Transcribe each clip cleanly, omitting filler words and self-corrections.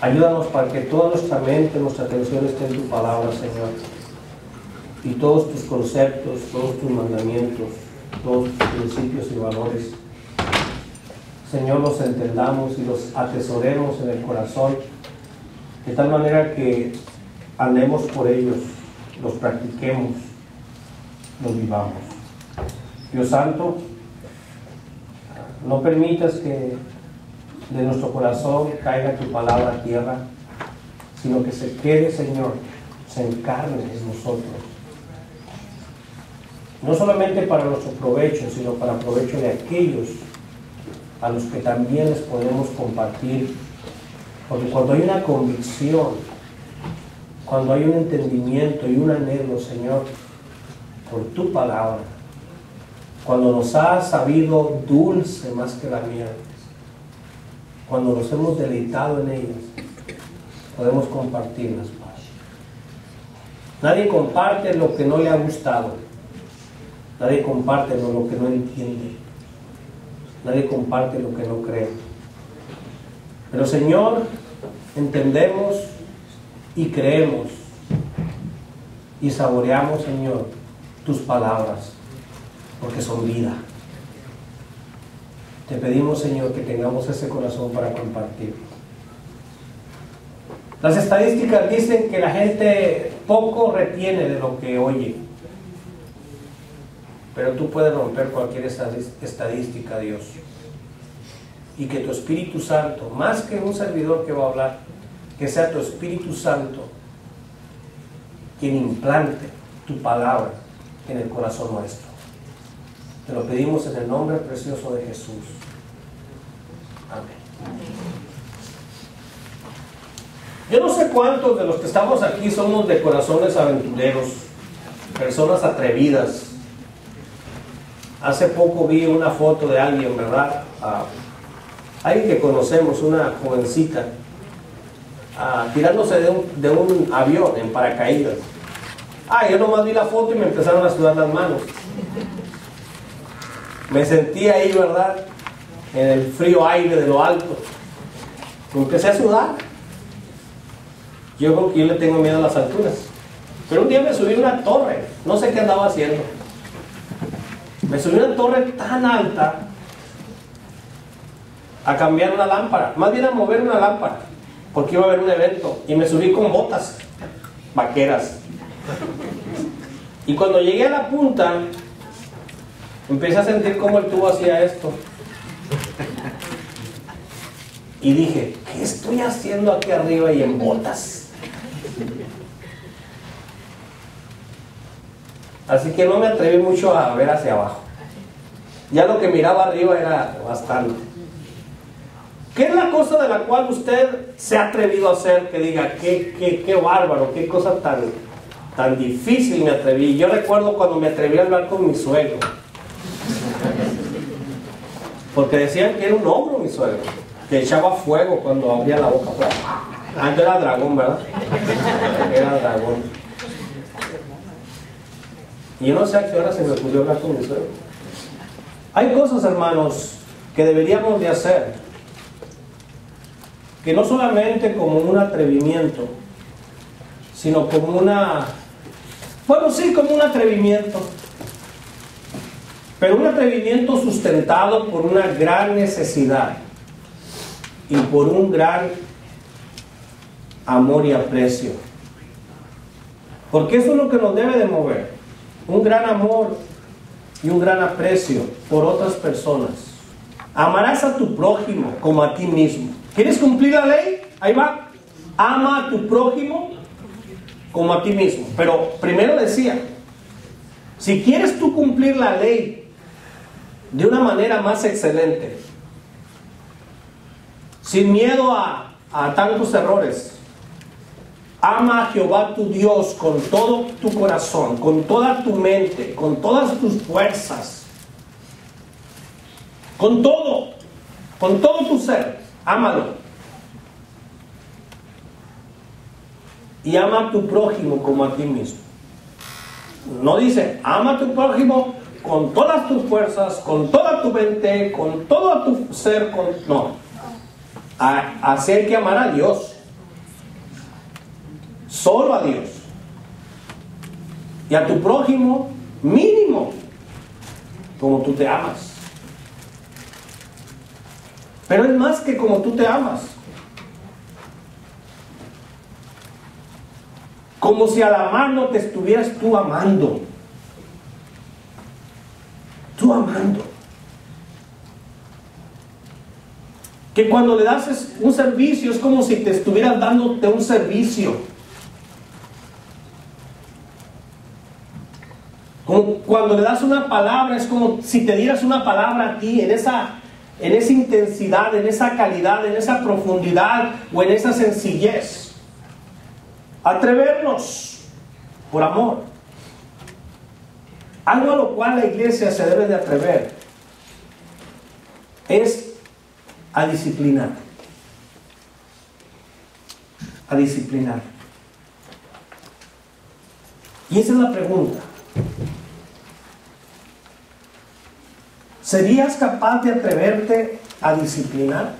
Ayúdanos para que toda nuestra mente, nuestra atención esté en tu palabra, Señor. Y todos tus conceptos, todos tus mandamientos, todos tus principios y valores, Señor, los entendamos y los atesoremos en el corazón, de tal manera que andemos por ellos, los practiquemos, los vivamos. Dios Santo, no permitas que de nuestro corazón caiga tu palabra a tierra, sino que se quede, Señor, se encarne en nosotros. No solamente para nuestro provecho, sino para provecho de aquellos a los que también les podemos compartir. Porque cuando hay una convicción, cuando hay un entendimiento y un anhelo, Señor, por tu palabra, cuando nos ha sabido dulce más que la miel, cuando nos hemos deleitado en ellas, podemos compartirlas, Padre. Nadie comparte lo que no le ha gustado. Nadie comparte lo que no entiende. Nadie comparte lo que no cree. Pero, Señor, entendemos y creemos y saboreamos, Señor, tus palabras, porque son vida. Te pedimos, Señor, que tengamos ese corazón para compartir. Las estadísticas dicen que la gente poco retiene de lo que oye. Pero tú puedes romper cualquier estadística, Dios. Y que tu Espíritu Santo, más que un servidor que va a hablar, que sea tu Espíritu Santo quien implante tu palabra en el corazón nuestro. Te lo pedimos en el nombre precioso de Jesús. Amén. Yo no sé cuántos de los que estamos aquí somos de corazones aventureros, personas atrevidas. Hace poco vi una foto de alguien, ¿verdad? Alguien que conocemos, una jovencita, tirándose de un avión en paracaídas. Yo nomás vi la foto y me empezaron a sudar las manos. Me sentí ahí, ¿verdad?, en el frío aire de lo alto. Me empecé a sudar. Yo creo que yo le tengo miedo a las alturas. Pero un día me subí a una torre, no sé qué andaba haciendo. Me subí a una torre tan alta a cambiar una lámpara, más bien a mover una lámpara, porque iba a haber un evento, y me subí con botas vaqueras. Y cuando llegué a la punta, empecé a sentir cómo el tubo hacía esto. Y dije, ¿qué estoy haciendo aquí arriba y en botas? Así que no me atreví mucho a ver hacia abajo. Ya lo que miraba arriba era bastante. ¿Qué es la cosa de la cual usted se ha atrevido a hacer? Que diga, qué bárbaro, qué cosa tan difícil me atreví. Yo recuerdo cuando me atreví a hablar con mi suegro. Porque decían que era un ogro mi suegro, que echaba fuego cuando abría la boca. Antes era dragón, ¿verdad? Era dragón. Y yo no sé a qué hora se me ocurrió hablar con mi suegro. Hay cosas, hermanos, que deberíamos de hacer, que no solamente como un atrevimiento, sino como como un atrevimiento, pero un atrevimiento sustentado por una gran necesidad y por un gran amor y aprecio. Porque eso es lo que nos debe de mover, un gran amor y un gran aprecio por otras personas. Amarás a tu prójimo como a ti mismo. ¿Quieres cumplir la ley? Ahí va. Ama a tu prójimo como a ti mismo. Pero primero decía, si quieres tú cumplir la ley de una manera más excelente, sin miedo a tantos errores, ama a Jehová tu Dios con todo tu corazón, con toda tu mente, con todas tus fuerzas, con todo tu ser. Ámalo. Y ama a tu prójimo como a ti mismo. No dice, ama a tu prójimo con todas tus fuerzas, con toda tu mente, con todo tu ser. No. Así hay que amar a Dios. solo a Dios. Y a tu prójimo, mínimo, como tú te amas. Pero es más que como tú te amas. Como si al amarlo te estuvieras tú amando. Tú amando. Que cuando le das un servicio es como si te estuvieras dándote un servicio. Como cuando le das una palabra, es como si te dieras una palabra a ti en esa intensidad, en esa calidad, en esa profundidad o en esa sencillez. Atrevernos por amor. Algo a lo cual la iglesia se debe de atrever es a disciplinar. A disciplinar. Y esa es la pregunta. ¿Serías capaz de atreverte a disciplinar?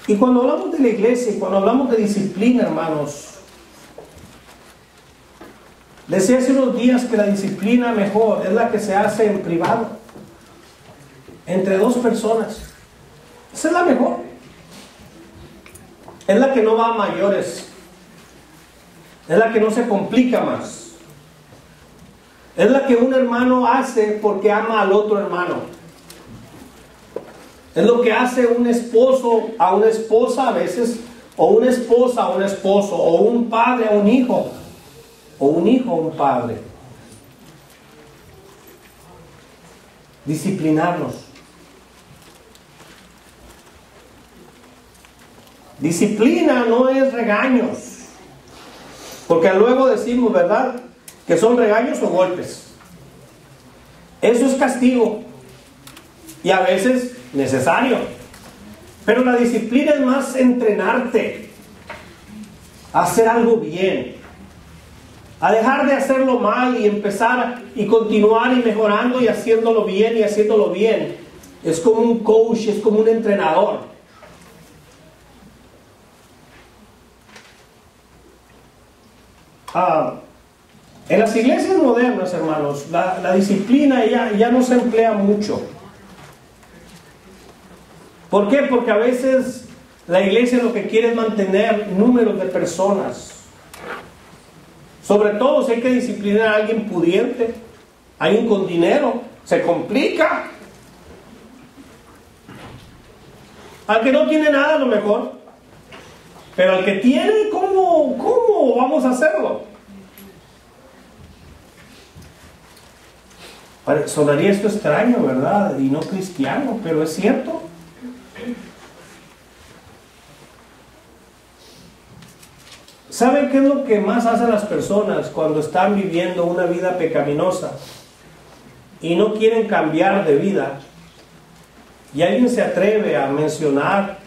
Y cuando hablamos de la iglesia y cuando hablamos de disciplina, hermanos, decía hace unos días que la disciplina mejor es la que se hace en privado, entre dos personas. Esa es la mejor. Es la que no va a mayores. Es la que no se complica más. Es la que un hermano hace porque ama al otro hermano. Es lo que hace un esposo a una esposa a veces, o una esposa a un esposo, o un padre a un hijo, o un hijo a un padre. Disciplinarnos. Disciplina no es regaños, porque luego decimos, ¿verdad?, que son regaños o golpes. Eso es castigo y a veces necesario, pero la disciplina es más entrenarte a hacer algo bien, a dejar de hacerlo mal y empezar y continuar y mejorando y haciéndolo bien y haciéndolo bien. Es como un coach, es como un entrenador. En las iglesias modernas, hermanos, la disciplina ya no se emplea mucho. ¿Por qué? Porque a veces la iglesia lo que quiere es mantener números de personas. Sobre todo si hay que disciplinar a alguien pudiente, a alguien con dinero, se complica. Al que no tiene nada, a lo mejor. Pero al que tiene, ¿cómo vamos a hacerlo? Sonaría esto extraño, ¿verdad? Y no cristiano, pero es cierto. ¿Saben qué es lo que más hacen las personas cuando están viviendo una vida pecaminosa y no quieren cambiar de vida? Y alguien se atreve a mencionar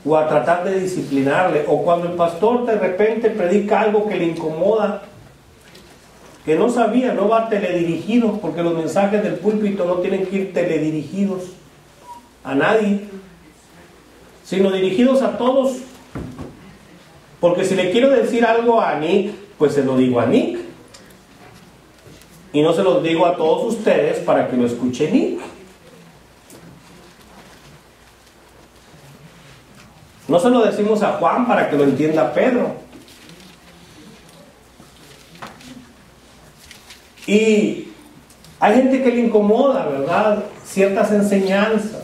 o a tratar de disciplinarle, o cuando el pastor de repente predica algo que le incomoda, que no sabía, no va teledirigido, porque los mensajes del púlpito no tienen que ir teledirigidos a nadie, sino dirigidos a todos. Porque si le quiero decir algo a Nick, pues se lo digo a Nick, y no se los digo a todos ustedes para que lo escuche Nick. No se lo decimos a Juan para que lo entienda Pedro. Y hay gente que le incomoda, ¿verdad?, ciertas enseñanzas.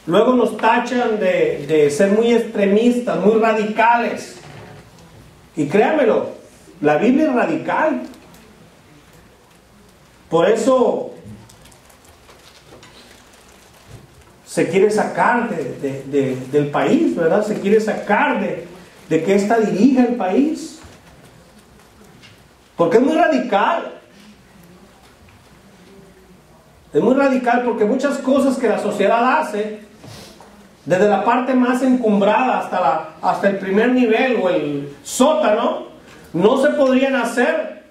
Luego nos tachan de ser muy extremistas, muy radicales. Y créanmelo, la Biblia es radical. Por eso se quiere sacar del país, ¿verdad? Se quiere sacar de que ésta dirija el país. Porque es muy radical. Es muy radical porque muchas cosas que la sociedad hace, desde la parte más encumbrada hasta el primer nivel o el sótano, no se podrían hacer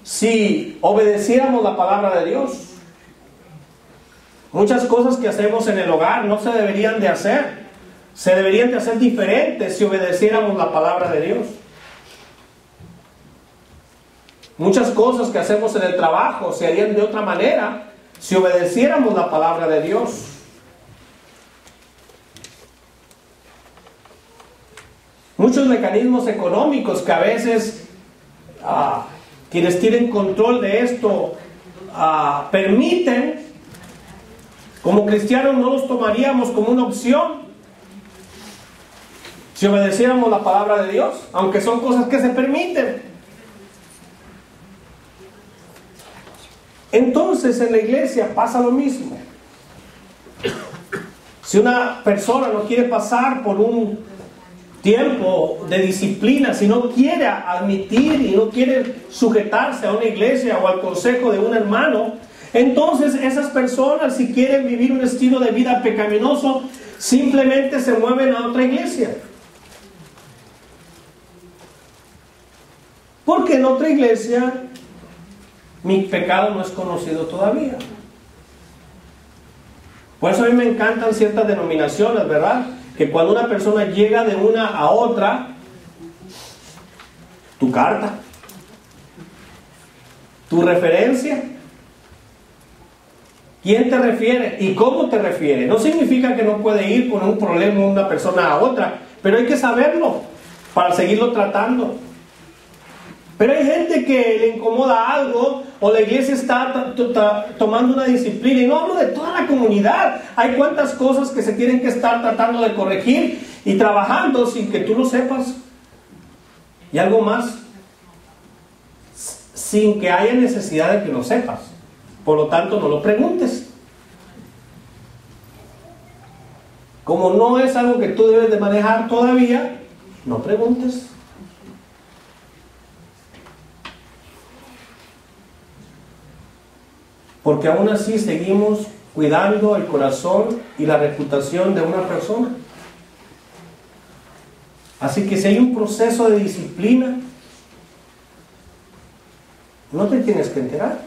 si obedeciéramos la palabra de Dios. Muchas cosas que hacemos en el hogar no se deberían de hacer se deberían de hacer diferentes si obedeciéramos la palabra de Dios. Muchas cosas que hacemos en el trabajo se harían de otra manera si obedeciéramos la palabra de Dios. Muchos mecanismos económicos que a veces quienes tienen control de esto permiten, como cristianos no los tomaríamos como una opción si obedeciéramos la palabra de Dios, aunque son cosas que se permiten. Entonces en la iglesia pasa lo mismo. Si una persona no quiere pasar por un tiempo de disciplina, si no quiere admitir y no quiere sujetarse a una iglesia o al consejo de un hermano, entonces esas personas, si quieren vivir un estilo de vida pecaminoso, simplemente se mueven a otra iglesia. Porque en otra iglesia mi pecado no es conocido todavía. Por eso a mí me encantan ciertas denominaciones, ¿verdad? Que cuando una persona llega de una a otra, tu carta, tu referencia, ¿quién te refiere y cómo te refiere? No significa que no puede ir con un problema una persona a otra, pero hay que saberlo para seguirlo tratando. Pero hay gente que le incomoda algo, o la iglesia está tomando una disciplina, y no hablo de toda la comunidad. Hay cuantas cosas que se tienen que estar tratando de corregir y trabajando sin que tú lo sepas. Y algo más, sin que haya necesidad de que lo sepas. Por lo tanto, no lo preguntes. Como no es algo que tú debes de manejar todavía, no preguntes. Porque aún así seguimos cuidando el corazón y la reputación de una persona. Así que si hay un proceso de disciplina, no te tienes que enterar.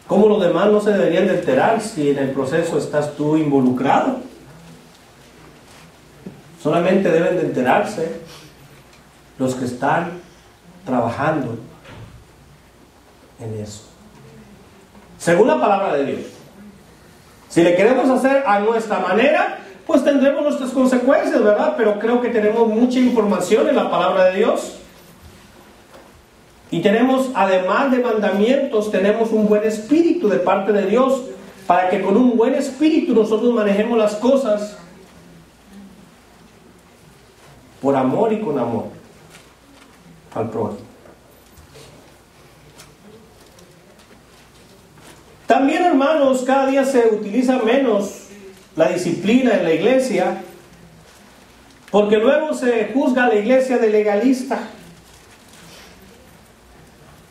¿Cómo los demás no se deberían de enterar si en el proceso estás tú involucrado? Solamente deben de enterarse los que están trabajando en eso, según la palabra de Dios. Si le queremos hacer a nuestra manera, pues tendremos nuestras consecuencias, ¿verdad? Pero creo que tenemos mucha información en la palabra de Dios. Y tenemos, además de mandamientos, tenemos un buen espíritu de parte de Dios, para que con un buen espíritu nosotros manejemos las cosas por amor y con amor al prójimo. También, hermanos, cada día se utiliza menos la disciplina en la iglesia, porque luego se juzga a la iglesia de legalista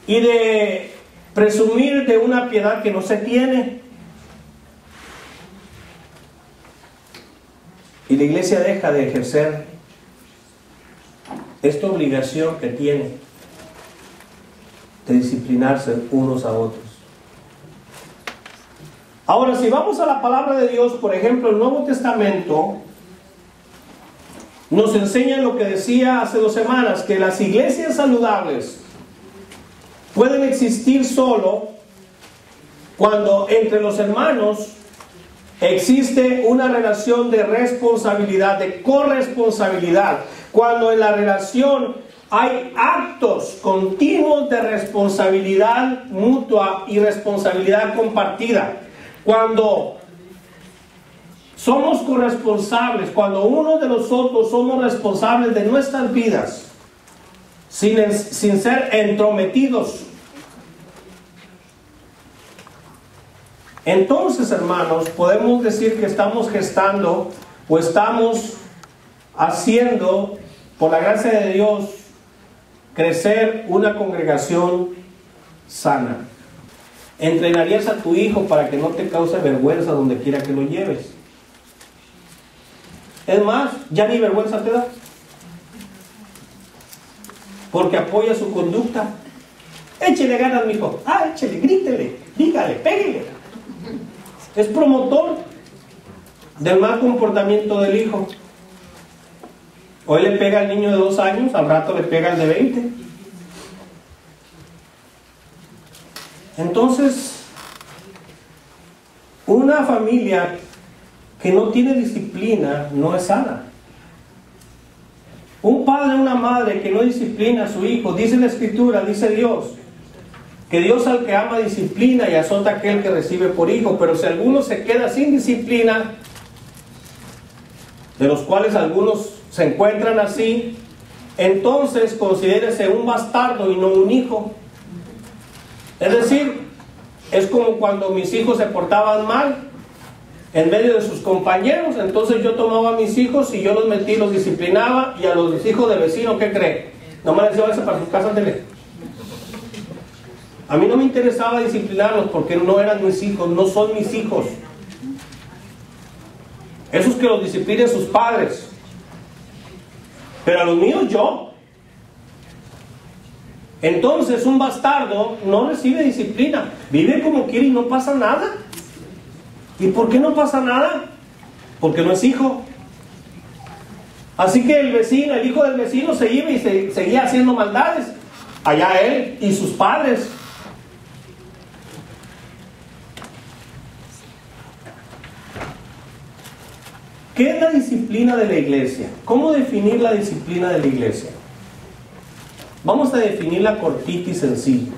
y de presumir de una piedad que no se tiene. Y la iglesia deja de ejercer esta obligación que tiene de disciplinarse unos a otros. Ahora, si vamos a la palabra de Dios, por ejemplo, el Nuevo Testamento nos enseña lo que decía hace 2 semanas, que las iglesias saludables pueden existir solo cuando entre los hermanos existe una relación de responsabilidad, de corresponsabilidad. Cuando en la relación hay actos continuos de responsabilidad mutua y responsabilidad compartida. Cuando somos corresponsables, cuando uno de nosotros somos responsables de nuestras vidas, sin ser entrometidos. Entonces, hermanos, podemos decir que estamos gestando o estamos haciendo, por la gracia de Dios, crecer una congregación sana. ¿Entrenarías a tu hijo para que no te cause vergüenza donde quiera que lo lleves? Es más, ya ni vergüenza te da, porque apoya su conducta. Échele ganas, mijo. Échele, grítele, dígale, péguele. Es promotor del mal comportamiento del hijo. Hoy le pega al niño de 2 años, al rato le pega al de 20. Entonces, una familia que no tiene disciplina no es sana. Un padre o una madre que no disciplina a su hijo, dice la Escritura, dice Dios, que Dios al que ama disciplina y azota a aquel que recibe por hijo. Pero si alguno se queda sin disciplina, de los cuales algunos se encuentran así, entonces considérese un bastardo y no un hijo. Es decir, es como cuando mis hijos se portaban mal en medio de sus compañeros. Entonces yo tomaba a mis hijos y yo los metí, los disciplinaba, y a los hijos del vecino, ¿qué cree? Nomás les decía, váyanse para sus casas, ándele. A mí no me interesaba disciplinarlos porque no eran mis hijos, no son mis hijos. Esos que los disciplinen sus padres. Pero a los míos yo. Entonces un bastardo no recibe disciplina, vive como quiere y no pasa nada. ¿Y por qué no pasa nada? Porque no es hijo. Así que el vecino, el hijo del vecino se iba y seguía haciendo maldades. Allá él y sus padres. ¿Qué es la disciplina de la iglesia? ¿Cómo definir la disciplina de la iglesia? Vamos a definirla cortita y sencilla.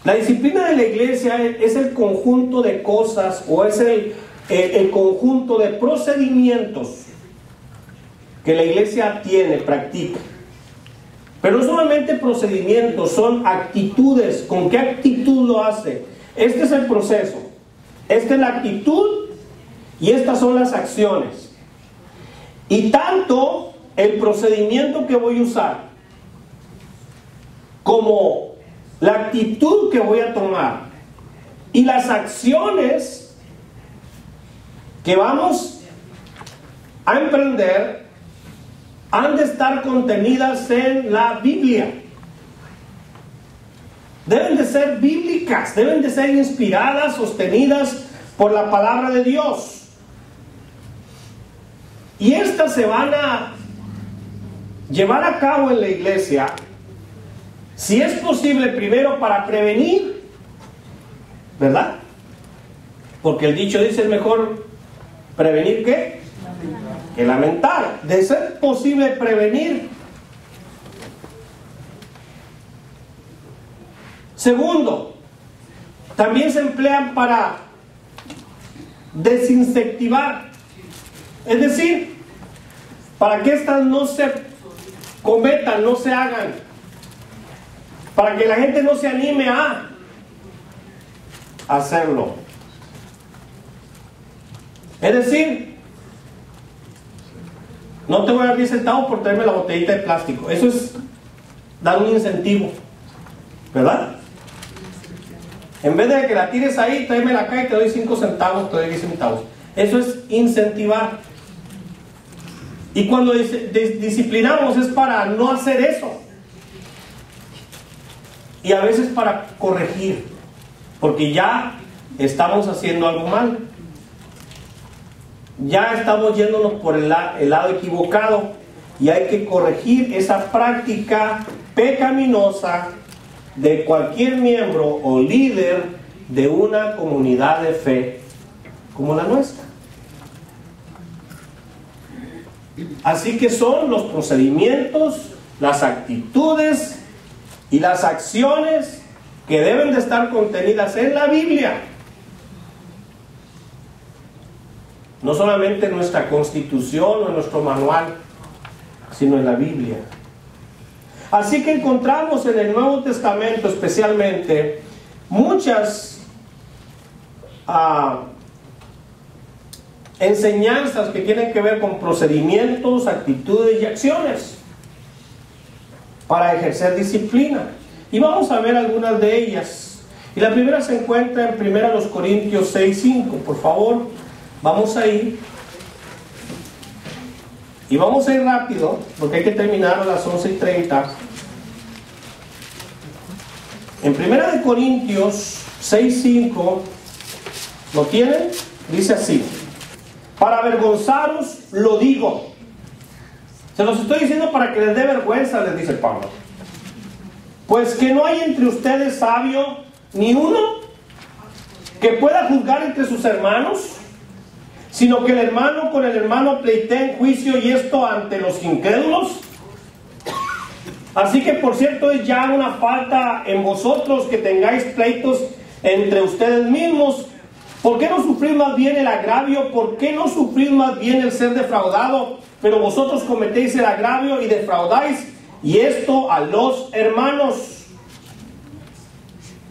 La disciplina de la iglesia es el conjunto de cosas, o es el conjunto de procedimientos que la iglesia tiene, practica. Pero no solamente procedimientos, son actitudes. ¿Con qué actitud lo hace? Este es el proceso. Esta es la actitud y estas son las acciones. Y tanto el procedimiento que voy a usar como la actitud que voy a tomar y las acciones que vamos a emprender han de estar contenidas en la Biblia. Deben de ser bíblicas, deben de ser inspiradas, sostenidas por la palabra de Dios. Y estas se van a llevar a cabo en la iglesia, si es posible, primero para prevenir, ¿verdad? Porque el dicho dice, es mejor prevenir que lamentar. De ser posible prevenir. Segundo, también se emplean para desincentivar, es decir, para que estas no se cometan, no se hagan, para que la gente no se anime a hacerlo. Es decir, no te voy a dar 10 centavos por traerme la botellita de plástico. Eso es dar un incentivo, ¿verdad? En vez de que la tires ahí, tráemela acá y te doy 5 centavos, te doy 10 centavos. Eso es incentivar. Y cuando disciplinamos es para no hacer eso. Y a veces para corregir, porque ya estamos haciendo algo mal. Ya estamos yéndonos por el lado equivocado. Y hay que corregir esa práctica pecaminosa de cualquier miembro o líder de una comunidad de fe como la nuestra. Así que son los procedimientos, las actitudes y las acciones que deben de estar contenidas en la Biblia. No solamente en nuestra constitución o en nuestro manual, sino en la Biblia. Así que encontramos en el Nuevo Testamento especialmente muchas enseñanzas que tienen que ver con procedimientos, actitudes y acciones para ejercer disciplina. Y vamos a ver algunas de ellas. Y la primera se encuentra en 1 Corintios 6:5. Por favor, vamos a ir. Y vamos a ir rápido, porque hay que terminar a las 11:30. En 1 Corintios 6:5, ¿Lo tienen? Dice así: para avergonzaros lo digo. Se los estoy diciendo para que les dé vergüenza, les dice Pablo. Pues que no hay entre ustedes sabio ni uno que pueda juzgar entre sus hermanos, sino que el hermano con el hermano pleitee en juicio, y esto ante los incrédulos. Así que, por cierto, es ya una falta en vosotros que tengáis pleitos entre ustedes mismos. ¿Por qué no sufrís más bien el agravio? ¿Por qué no sufrís más bien el ser defraudado? Pero vosotros cometéis el agravio y defraudáis, y esto a los hermanos.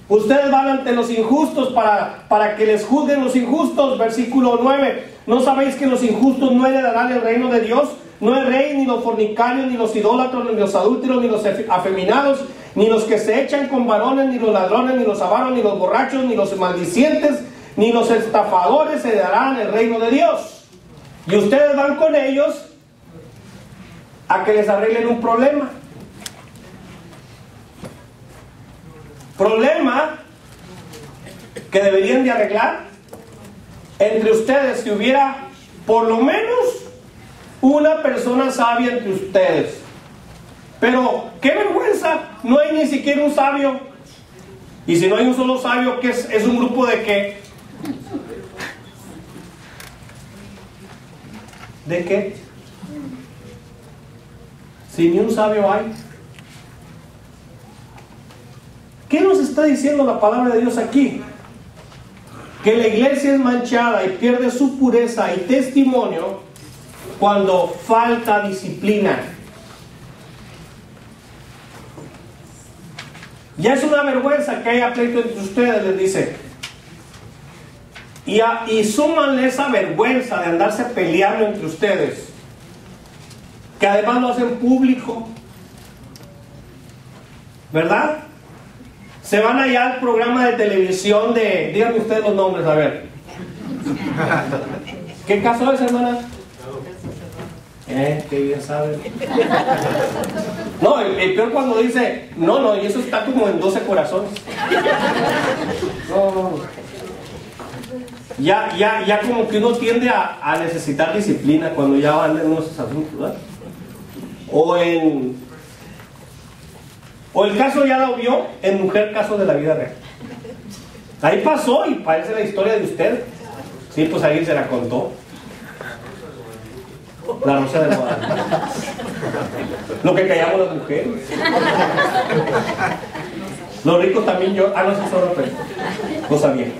Ustedes van ante los injustos para que les juzguen los injustos. Versículo 9. ¿No sabéis que los injustos no heredarán el reino de Dios? No erréis, ni los fornicarios, ni los idólatras, ni los adúlteros, ni los afeminados, ni los que se echan con varones, ni los ladrones, ni los avaros, ni los borrachos, ni los maldicientes, ni los estafadores heredarán el reino de Dios. Y ustedes van con ellos a que les arreglen un problema. Problema que deberían de arreglar entre ustedes, si hubiera por lo menos una persona sabia entre ustedes. Pero qué vergüenza, no hay ni siquiera un sabio. Y si no hay un solo sabio, ¿qué es? ¿Es un grupo de qué? ¿De qué? Si ni un sabio hay. ¿Qué nos está diciendo la palabra de Dios aquí? Que la iglesia es manchada y pierde su pureza y testimonio cuando falta disciplina. Ya es una vergüenza que haya pleito entre ustedes, les dice. Y súmanle esa vergüenza de andarse peleando entre ustedes, que además lo hacen público, ¿verdad? Se van allá al programa de televisión de... Díganme ustedes los nombres, a ver. ¿Qué caso es, hermana? Qué bien saben. No, el peor cuando dice, no, y eso está como en 12 corazones. No. Ya como que uno tiende a necesitar disciplina cuando ya van en unos asuntos, ¿verdad? O el caso ya lo vio en Mujer, caso de la vida real. Ahí pasó y parece la historia de usted. Sí, pues alguien se la contó. La Rosa de Guadalupe. Lo que callamos las mujeres. Los ricos también yo. No, eso es solo cosa bien.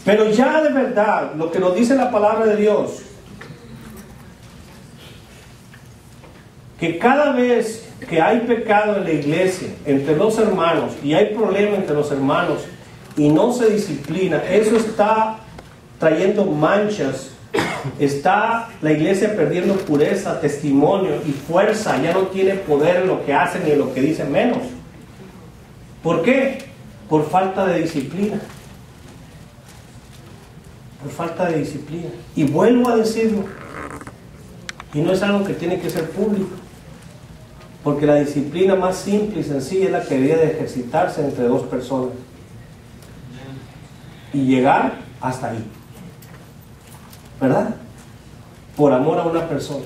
Pero ya de verdad, lo que nos dice la palabra de Dios, que cada vez que hay pecado en la iglesia, entre los hermanos, y hay problema entre los hermanos, y no se disciplina, eso está trayendo manchas, está la iglesia perdiendo pureza, testimonio y fuerza, ya no tiene poder en lo que hacen ni en lo que dicen menos. ¿Por qué? Por falta de disciplina. Por falta de disciplina. Y vuelvo a decirlo, y no es algo que tiene que ser público, porque la disciplina más simple y sencilla es la que debe de ejercitarse entre dos personas y llegar hasta ahí, ¿verdad? Por amor a una persona.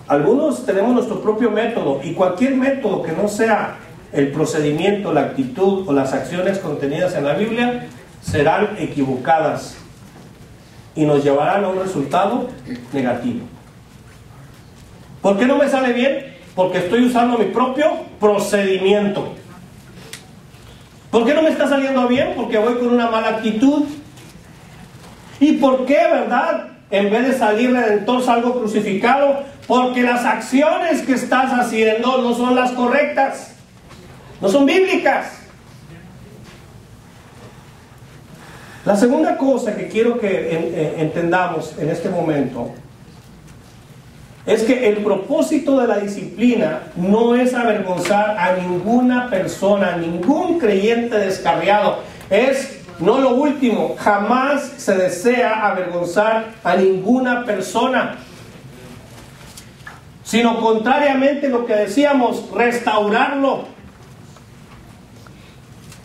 Algunos tenemos nuestro propio método, y cualquier método que no sea el procedimiento, la actitud o las acciones contenidas en la Biblia serán equivocadas y nos llevarán a un resultado negativo. ¿Por qué no me sale bien? Porque estoy usando mi propio procedimiento. ¿Por qué no me está saliendo bien? Porque voy con una mala actitud. ¿Y por qué, verdad? En vez de salir redentor, salgo crucificado. Porque las acciones que estás haciendo no son las correctas. No son bíblicas. La segunda cosa que quiero que entendamos en este momento es que el propósito de la disciplina no es avergonzar a ninguna persona, a ningún creyente descarriado. Es, no lo último, jamás se desea avergonzar a ninguna persona, sino contrariamente lo que decíamos, restaurarlo.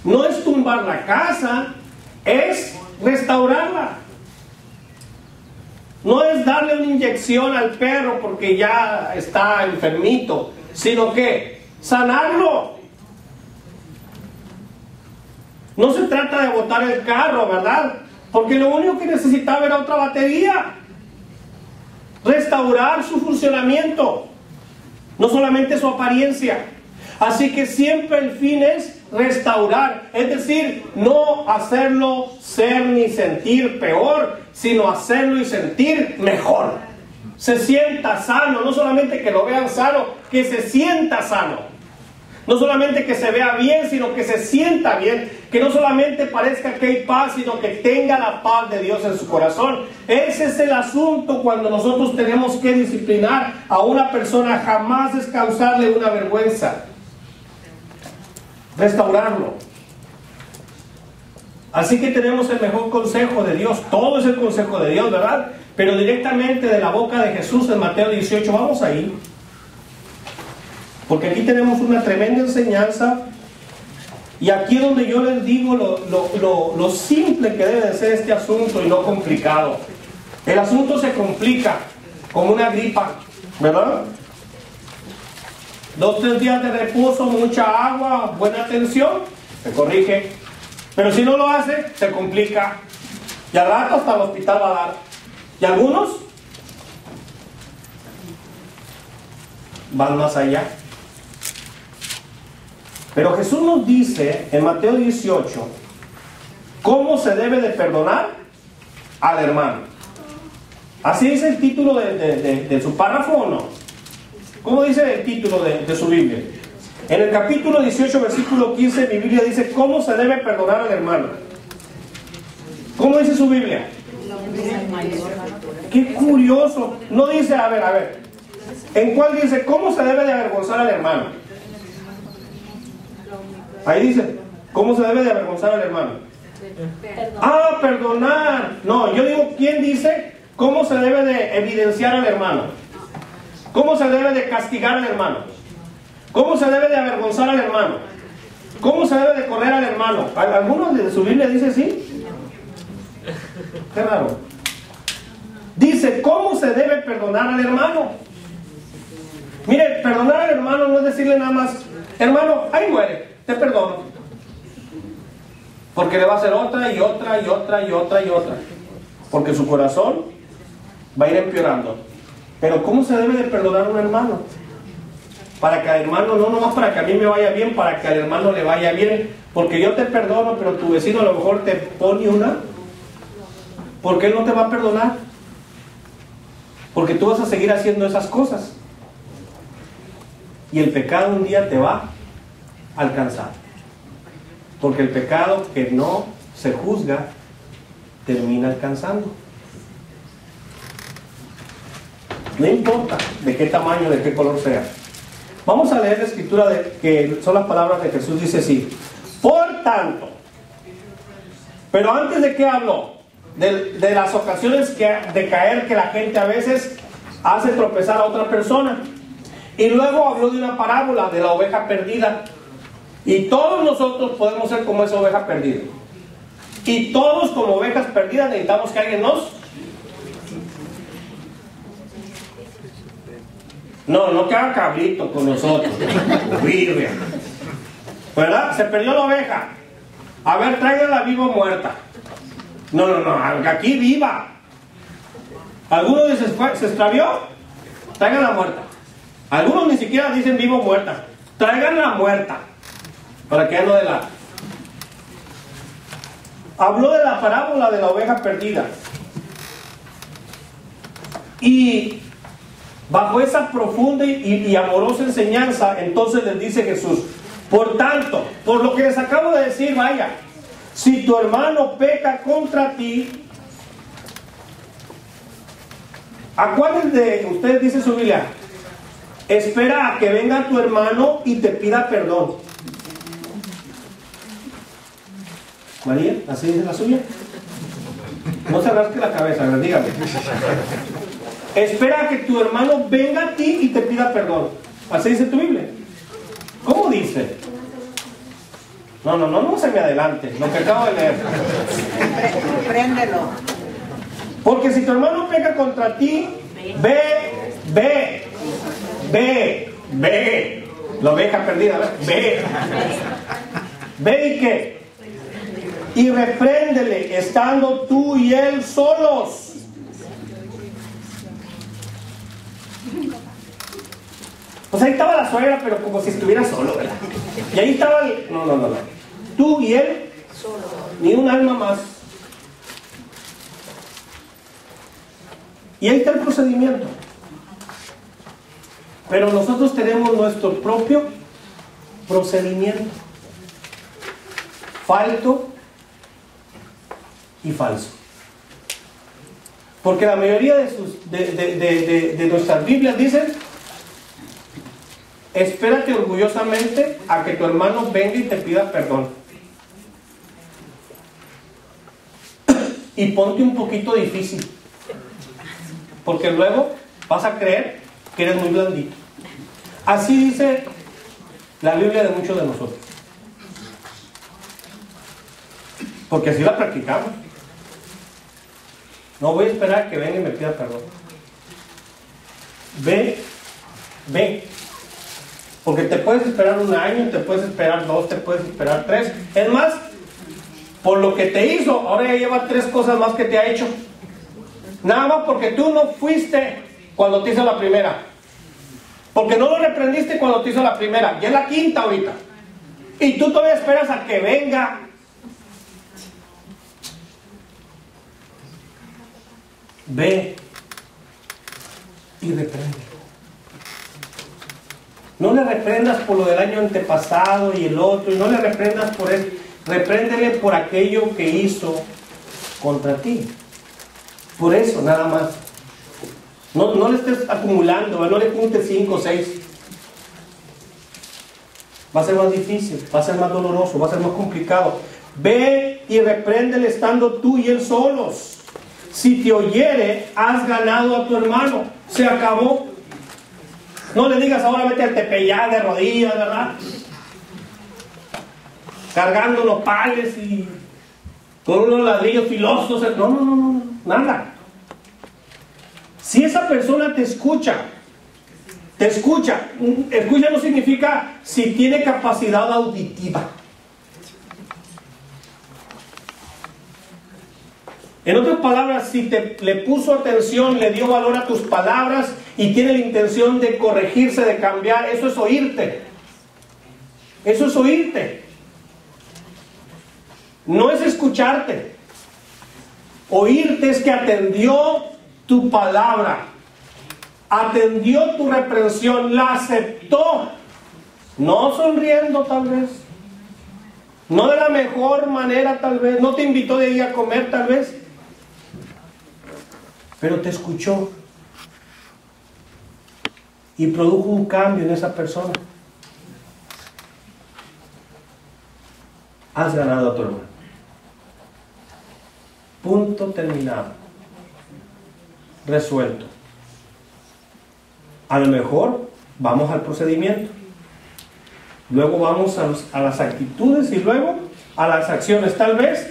No es tu tumbar la casa, es restaurarla. No es darle una inyección al perro porque ya está enfermito, sino que sanarlo. No se trata de botar el carro, ¿verdad? Porque lo único que necesitaba era otra batería. Restaurar su funcionamiento, no solamente su apariencia. Así que siempre el fin es restaurar, es decir, no hacerlo ser ni sentir peor, sino hacerlo y sentir mejor. Se sienta sano, no solamente que lo vean sano, que se sienta sano. No solamente que se vea bien, sino que se sienta bien. Que no solamente parezca que hay paz, sino que tenga la paz de Dios en su corazón. Ese es el asunto cuando nosotros tenemos que disciplinar a una persona. Jamás es causarle una vergüenza. Restaurarlo. Así que tenemos el mejor consejo de Dios. Todo es el consejo de Dios, ¿verdad? Pero directamente de la boca de Jesús en Mateo 18. Vamos ahí. Porque aquí tenemos una tremenda enseñanza. Y aquí es donde yo les digo lo simple que debe de ser este asunto y no complicado. El asunto se complica como una gripa, ¿verdad? 2 o 3 días de reposo, mucha agua, buena atención, se corrige. Pero si no lo hace, se complica. Y al rato hasta el hospital va a dar. Y algunos van más allá. Pero Jesús nos dice en Mateo 18 cómo se debe de perdonar al hermano. Así dice el título de su párrafo, ¿o no? ¿Cómo dice el título de su Biblia? En el capítulo 18, versículo 15, mi Biblia dice cómo se debe perdonar al hermano. ¿Cómo dice su Biblia? Qué curioso. No dice, a ver. ¿En cuál dice cómo se debe de avergonzar al hermano? Ahí dice, ¿cómo se debe de avergonzar al hermano? Ah, perdonar. No, yo digo, ¿quién dice cómo se debe de evidenciar al hermano? ¿Cómo se debe de castigar al hermano? ¿Cómo se debe de avergonzar al hermano? ¿Cómo se debe de correr al hermano? ¿Algunos de su Biblia dice sí? Qué raro. Dice, ¿cómo se debe perdonar al hermano? Mire, perdonar al hermano no es decirle nada más, hermano, ahí muere, te perdono. Porque le va a hacer otra y otra y otra y otra y otra. Porque su corazón va a ir empeorando. Pero ¿cómo se debe de perdonar a un hermano? Para que al hermano, no nomás para que a mí me vaya bien, para que al hermano le vaya bien. Porque yo te perdono, pero tu vecino a lo mejor te pone una. ¿Por qué él no te va a perdonar? Porque tú vas a seguir haciendo esas cosas. Y el pecado un día te va a alcanzar. Porque el pecado que no se juzga termina alcanzando. No importa de qué tamaño, de qué color sea. Vamos a leer la escritura que son las palabras de Jesús. Dice así: por tanto. Pero antes de qué habló, de las ocasiones de caer que la gente a veces hace tropezar a otra persona. Y luego habló de una parábola de la oveja perdida. Y todos nosotros podemos ser como esa oveja perdida. Y todos como ovejas perdidas necesitamos que alguien nos... No que haga cabrito con nosotros. Birria. ¿Verdad? Se perdió la oveja. A ver, tráiganla viva o muerta. No, aquí viva. ¿Alguno se extravió? Tráiganla muerta. Algunos ni siquiera dicen viva o muerta. Tráiganla muerta. Para que no de la... Habló de la parábola de la oveja perdida. Y bajo esa profunda y amorosa enseñanza, entonces les dice Jesús: por tanto, por lo que les acabo de decir, vaya, si tu hermano peca contra ti, ¿a cuáles de ustedes dice su Biblia? Espera a que venga tu hermano y te pida perdón. María, ¿así dice la suya? No se rasque la cabeza, dígame. Espera a que tu hermano venga a ti y te pida perdón. Así dice tu Biblia. ¿Cómo dice? No se me adelante, lo que acabo de leer. Préndelo. Porque si tu hermano peca contra ti, ve. La oveja perdida, ve. Ve y qué. Y repréndele, estando tú y él solos. Pues ahí estaba la suegra, pero como si estuviera solo, ¿verdad? Y ahí estaba el... No. Tú y él, ni un alma más. Y ahí está el procedimiento. Pero nosotros tenemos nuestro propio procedimiento. Falto y falso. Porque la mayoría de nuestras Biblias dicen: espérate orgullosamente a que tu hermano venga y te pida perdón. Y ponte un poquito difícil, porque luego vas a creer que eres muy blandito. Así dice la Biblia de muchos de nosotros, porque así la practicamos. No voy a esperar a que venga y me pida perdón. Ve. Porque te puedes esperar un año, te puedes esperar 2, te puedes esperar 3. Es más, por lo que te hizo, ahora ya lleva 3 cosas más que te ha hecho. Nada más porque tú no fuiste cuando te hizo la primera. Porque no lo reprendiste cuando te hizo la primera. Ya es la quinta ahorita. Y tú todavía esperas a que venga. Ve y reprende. No le reprendas por lo del año antepasado y el otro, y no le reprendas por él. Repréndele por aquello que hizo contra ti. Por eso, nada más. No le estés acumulando, no le juntes 5 o 6. Va a ser más difícil, va a ser más doloroso, va a ser más complicado. Ve y repréndele estando tú y él solos. Si te oyere, has ganado a tu hermano. Se acabó. No le digas ahora vete al tepeyá de rodillas, ¿verdad? Cargando los pales y con unos ladrillos filosos. No, nada. Si esa persona te escucha, escucha no significa si tiene capacidad auditiva. En otras palabras, si le puso atención, le dio valor a tus palabras y tiene la intención de corregirse, de cambiar, eso es oírte. Eso es oírte. No es escucharte. Oírte es que atendió tu palabra, atendió tu reprensión, la aceptó. No sonriendo tal vez, no de la mejor manera tal vez, no te invitó de ahí a comer tal vez, pero te escuchó y produjo un cambio en esa persona. Has ganado a tu hermano. Punto terminado. Resuelto. A lo mejor vamos al procedimiento, luego vamos a las actitudes y luego a las acciones. Tal vez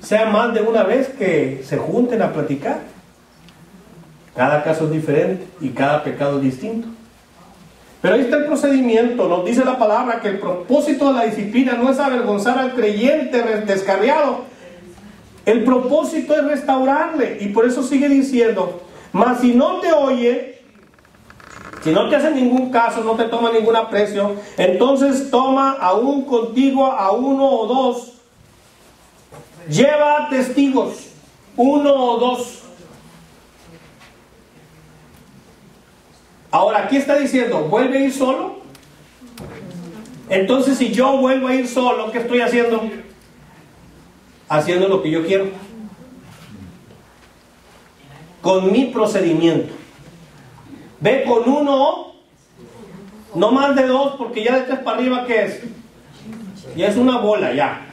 sea más de una vez que se junten a platicar. Cada caso es diferente y cada pecado es distinto. Pero ahí está el procedimiento. Nos dice la palabra que el propósito de la disciplina no es avergonzar al creyente descarriado. El propósito es restaurarle. Y por eso sigue diciendo: mas si no te oye, si no te hace ningún caso, no te toma ningún aprecio, entonces toma aún contigo a 1 o 2. Lleva testigos, 1 o 2. Ahora, aquí está diciendo, ¿vuelve a ir solo? Entonces, si yo vuelvo a ir solo, ¿qué estoy haciendo? Haciendo lo que yo quiero. Con mi procedimiento. Ve con 1, no más de 2, porque ya de 3 para arriba, ¿qué es? Ya es una bola, ya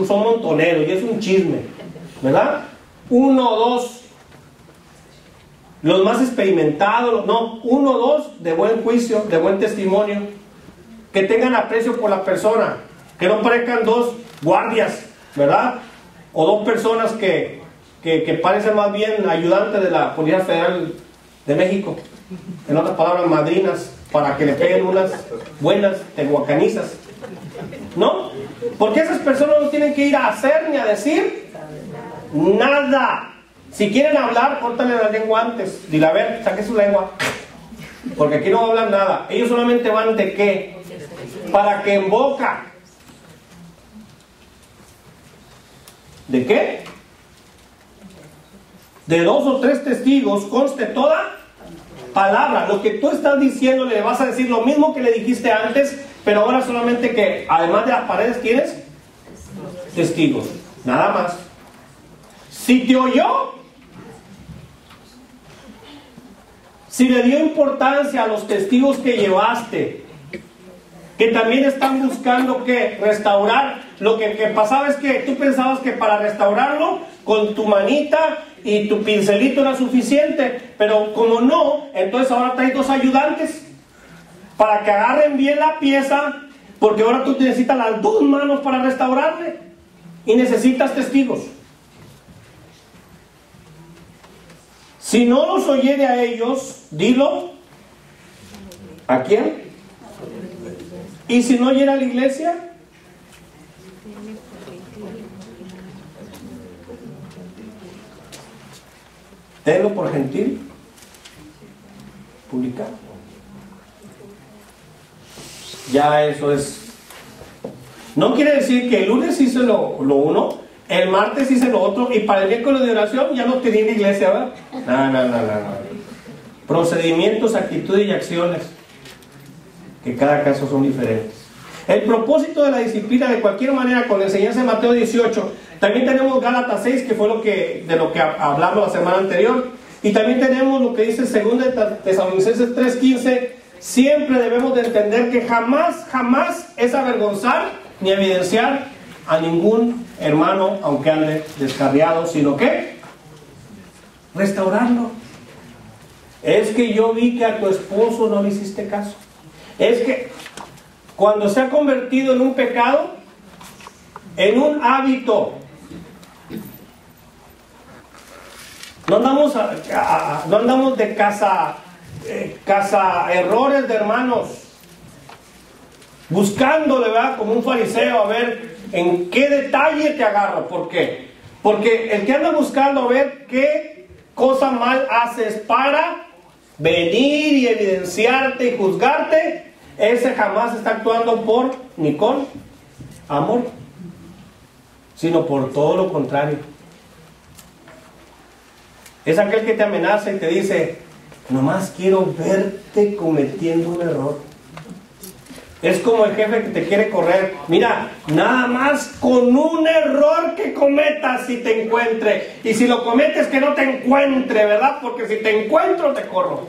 son montoneros, ya es un chisme, ¿verdad? 1 o 2. Los más experimentados, 1 o 2 de buen juicio, de buen testimonio, que tengan aprecio por la persona, Que no parezcan dos guardias, ¿verdad? O dos personas que parecen más bien ayudantes de la Policía Federal de México. En otras palabras, madrinas, para que le peguen unas buenas tehuacanizas. ¿No? Porque esas personas no tienen que ir a hacer ni a decir nada. Si quieren hablar, córtale la lengua antes. Dile, a ver, saque su lengua. Porque aquí no va a hablar nada. Ellos solamente van de qué? Para que en boca. ¿De qué? De 2 o 3 testigos conste toda palabra. Lo que tú estás diciendo le vas a decir lo mismo que le dijiste antes, pero ahora solamente que además de las paredes tienes testigos. Nada más. Si te oyó, si le dio importancia a los testigos que llevaste, que también están buscando que restaurar, lo que pasaba es que tú pensabas que para restaurarlo con tu manita y tu pincelito era suficiente, pero como no, entonces ahora traes 2 ayudantes para que agarren bien la pieza, porque ahora tú necesitas las 2 manos para restaurarle y necesitas testigos. Si no los oyere a ellos, dilo. ¿A quién? ¿Y si no oyera a la iglesia? Tenlo por gentil, publicar. Ya eso es. No quiere decir que el lunes hice lo uno, el martes hice lo otro, y para el miércoles de oración ya no tenía la iglesia, ¿verdad? No. Procedimientos, actitudes y acciones, que cada caso son diferentes. El propósito de la disciplina, de cualquier manera, con la enseñanza de Mateo 18, también tenemos Gálatas 6, que fue de lo que hablamos la semana anterior, y también tenemos lo que dice 2 Tesalonicenses 3:15. Siempre debemos de entender que jamás es avergonzar ni evidenciar a ningún hermano, aunque ande descarriado, sino que restaurarlo. Es que yo vi que a tu esposo no le hiciste caso. Es que cuando se ha convertido en un pecado, en un hábito, no andamos de casa errores de hermanos, buscando, ¿verdad? Como un fariseo, a ver en qué detalle te agarro. ¿Por qué? Porque el que anda buscando a ver qué cosa mal haces para venir y evidenciarte y juzgarte, ese jamás está actuando ni con amor, sino por todo lo contrario. Es aquel que te amenaza y te dice: nomás quiero verte cometiendo un error. Es como el jefe que te quiere correr. Mira, nada más con un error que cometas y te encuentre. Y si lo cometes, que no te encuentre, ¿verdad? Porque si te encuentro, te corro.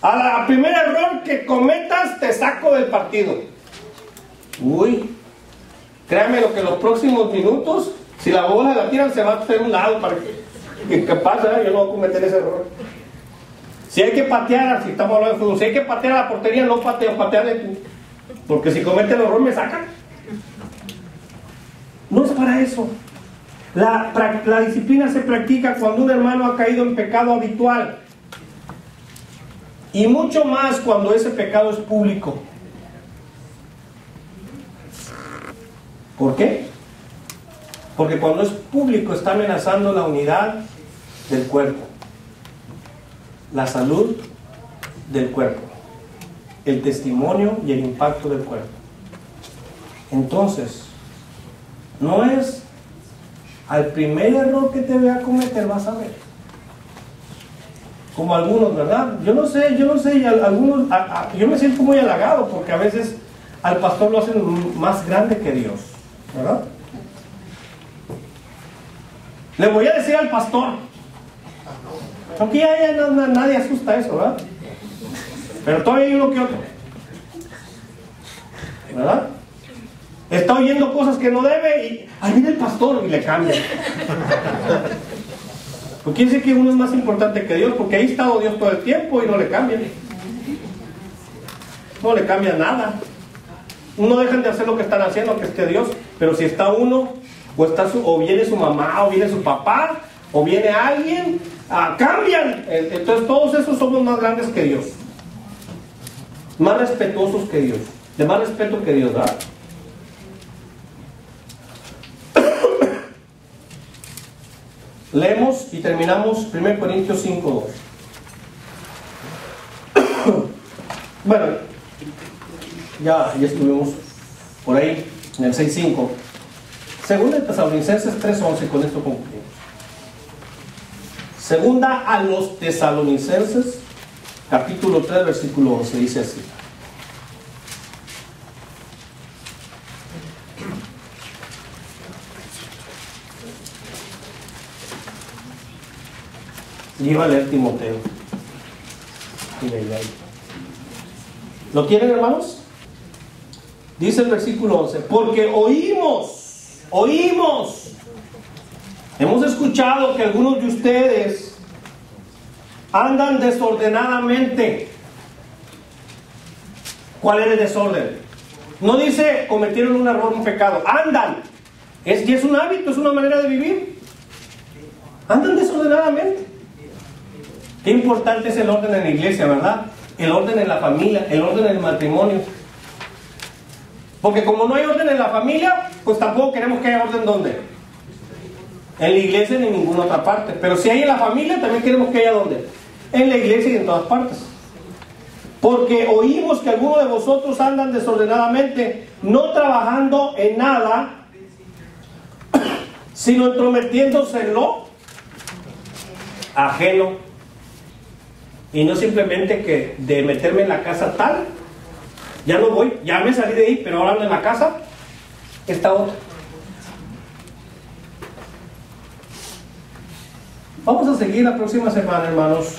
Al primer error que cometas, te saco del partido. Uy, créame lo que los próximos minutos, si la bola la tiran, se va a hacer un lado para que ¿qué pasa? Yo no voy a cometer ese error. Si hay que patear, si estamos hablando de fútbol, si hay que patear a la portería, no pateo, pateale tú. Porque si comete el error, me sacan. No es para eso. La disciplina se practica cuando un hermano ha caído en pecado habitual. Y mucho más cuando ese pecado es público. ¿Por qué? Porque cuando es público está amenazando la unidad del cuerpo, la salud del cuerpo, el testimonio y el impacto del cuerpo. Entonces, no es al primer error que te vea cometer vas a ver. Como algunos, ¿verdad? Yo no sé, algunos, yo me siento muy halagado porque a veces al pastor lo hacen más grande que Dios, ¿verdad? Le voy a decir al pastor, aunque ya nadie asusta eso, ¿verdad? Pero todavía hay uno que otro, ¿verdad? Está oyendo cosas que no debe y ahí viene el pastor y le cambia. Pues quiere decir que uno es más importante que Dios, porque ahí ha estado Dios todo el tiempo y no le cambia. No le cambia nada. no dejan de hacer lo que están haciendo, que esté Dios, pero si está uno, o viene su mamá, o viene su papá, o viene alguien, cambian. Entonces todos esos somos más grandes que Dios, más respetuosos que Dios, de más respeto que Dios, ¿verdad? Leemos y terminamos 1 Corintios 5:2. Bueno, ya estuvimos por ahí en el 6:5. Segunda de Tesalonicenses 3:11, con esto concluimos. Segunda a los Tesalonicenses, capítulo 3, versículo 11, dice así. Y iba a leer Timoteo. ¿Lo tienen, hermanos? Dice el versículo 11: porque oímos, hemos escuchado que algunos de ustedes andan desordenadamente. ¿Cuál es el desorden? No dice cometieron un error, un pecado. Andan. Es un hábito, es una manera de vivir. Andan desordenadamente. Qué importante es el orden en la iglesia, ¿verdad? El orden en la familia, el orden en el matrimonio. Porque como no hay orden en la familia, pues tampoco queremos que haya orden ¿dónde? En la iglesia ni en ninguna otra parte. Pero si hay en la familia, también queremos que haya ¿dónde? En la iglesia y en todas partes. Porque oímos que algunos de vosotros andan desordenadamente, no trabajando en nada, sino entrometiéndose en lo ajeno. Y no simplemente que de meterme en la casa tal, ya no voy, ya me salí de ahí, pero ahora ando en la casa, esta otra. Vamos a seguir la próxima semana, hermanos.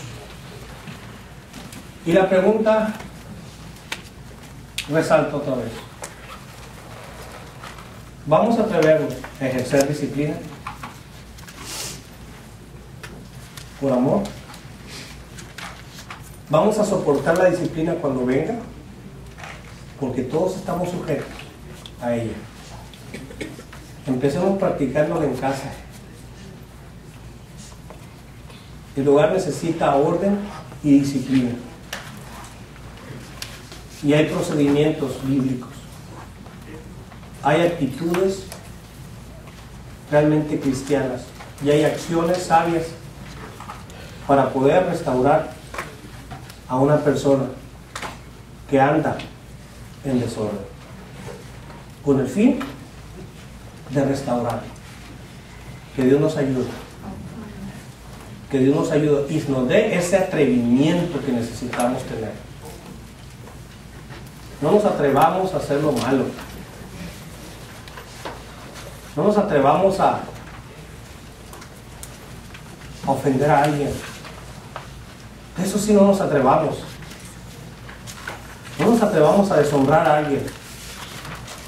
Y la pregunta resalta otra vez. ¿Vamos a atrevernos a ejercer disciplina? ¿Por amor? ¿Vamos a soportar la disciplina cuando venga? Porque todos estamos sujetos a ella. Empecemos practicándola en casa. El hogar necesita orden y disciplina. Y hay procedimientos bíblicos. Hay actitudes realmente cristianas. Y hay acciones sabias para poder restaurar a una persona que anda en desorden, con el fin de restaurar. Que Dios nos ayude, que Dios nos ayude y nos dé ese atrevimiento que necesitamos tener. No nos atrevamos a hacer lo malo, no nos atrevamos a ofender a alguien. Eso sí, no nos atrevamos. No nos atrevamos a deshonrar a alguien.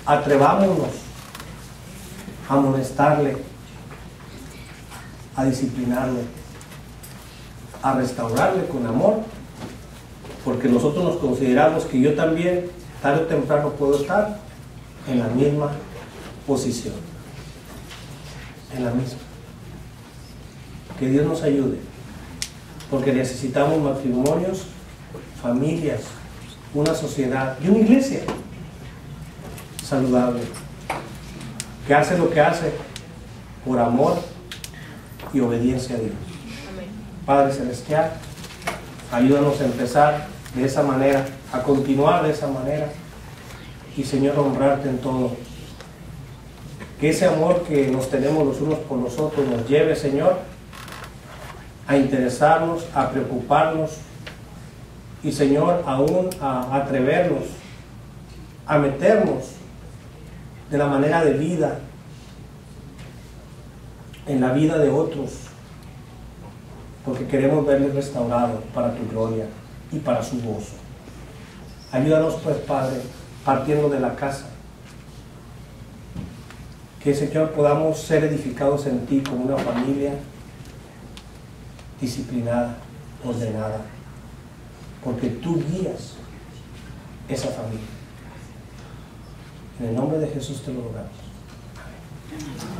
Atrevámonos a amonestarle, a disciplinarle, a restaurarle con amor, porque nosotros nos consideramos que yo también, tarde o temprano, puedo estar en la misma posición. En la misma. Que Dios nos ayude. Porque necesitamos matrimonios, familias, una sociedad y una iglesia saludable, que hace lo que hace por amor y obediencia a Dios. Amén. Padre Celestial, ayúdanos a empezar de esa manera, a continuar de esa manera y, Señor, honrarte en todo. Que ese amor que nos tenemos los unos por los otros nos lleve, Señor, a interesarnos, a preocuparnos y, Señor, aún a atrevernos a meternos de la manera de vida en la vida de otros, porque queremos verles restaurados para tu gloria y para su gozo. Ayúdanos, pues, Padre, partiendo de la casa, que, Señor, podamos ser edificados en ti como una familia disciplinada, ordenada, porque tú guías esa familia. En el nombre de Jesús te lo rogamos. Amén.